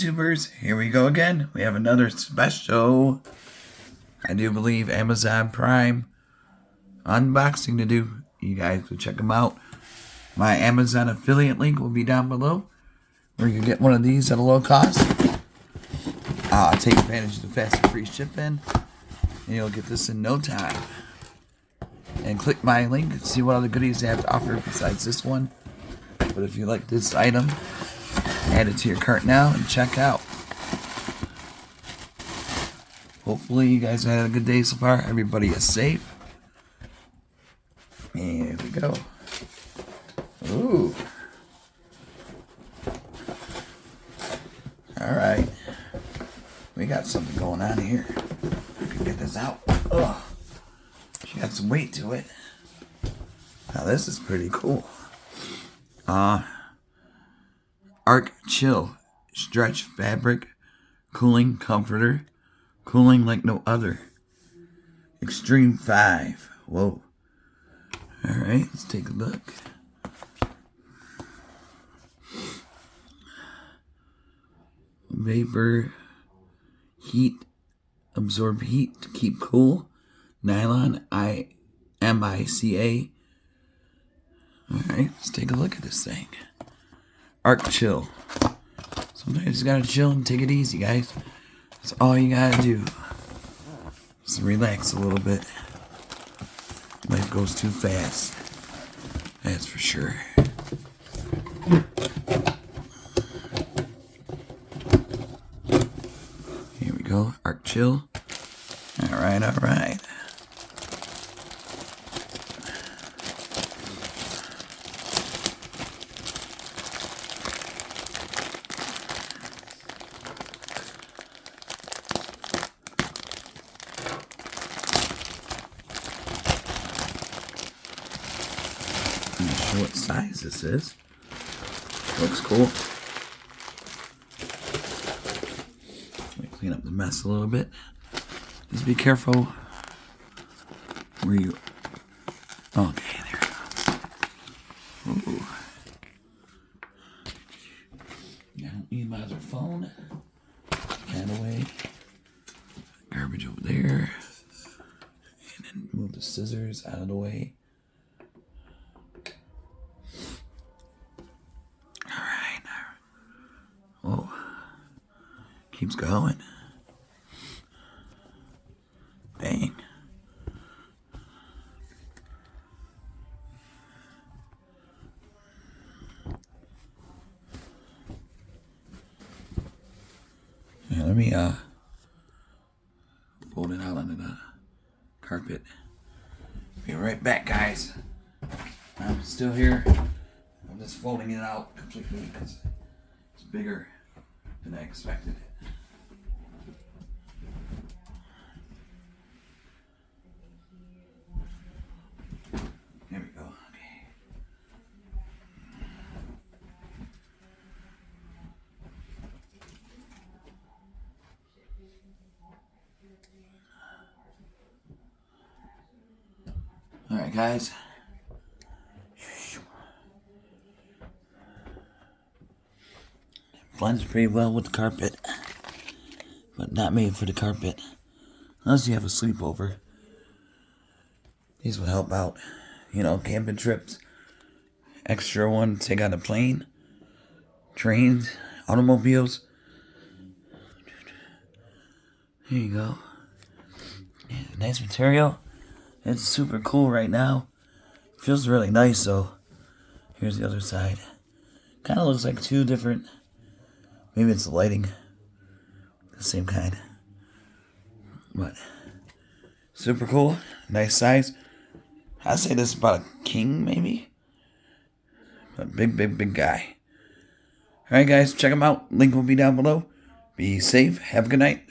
YouTubers, here we go again. We have another special, I do believe, Amazon Prime unboxing to do. You guys go check them out. My Amazon affiliate link will be down below, where you can get one of these at a low cost. Take advantage of the fast and free shipping, and you'll get this in no time. And click my link and see what other goodies they have to offer besides this one. But if you like this item, add it to your cart now and check out. Hopefully you guys had a good day so far. Everybody is safe. And here we go. Ooh. Alright. We got something going on here. I can get this out. Ugh. She got some weight to it. Now this is pretty cool. Arc Chill Stretch Fabric Cooling Comforter. Cooling like no other. Extreme 5. Whoa. Alright, let's take a look. Vapor heat. Absorb heat to keep cool. Nylon MICA. Alright, let's take a look at this thing. Arc Chill. Sometimes you just gotta chill and take it easy, guys. That's all you gotta do. Just relax a little bit. Life goes too fast. That's for sure. Here we go. Arc Chill. Alright, alright. I'm not sure what size this is. Looks cool. Let me clean up the mess a little bit. Just be careful where you... Okay, there we go. Ooh. I don't need my other phone. Can away. Garbage over there. And then move the scissors out of the way. Alright. Oh. Keeps going. Dang. Yeah, let me fold it out onto the carpet. Be right back, guys. I'm still here. I'm just folding it out completely because it's bigger than I expected. Here we go. Okay. Alright, guys. Blends pretty well with the carpet, but not made for the carpet. Unless you have a sleepover. These will help out. You know, camping trips. Extra one to take on a plane. Trains. Automobiles. Here you go. Yeah, nice material. It's super cool right now. Feels really nice though. Here's the other side. Kind of looks like two different... Maybe it's the lighting. The same kind. But super cool. Nice size. I'd say this is about a king, maybe. A big guy. Alright, guys. Check them out. Link will be down below. Be safe. Have a good night.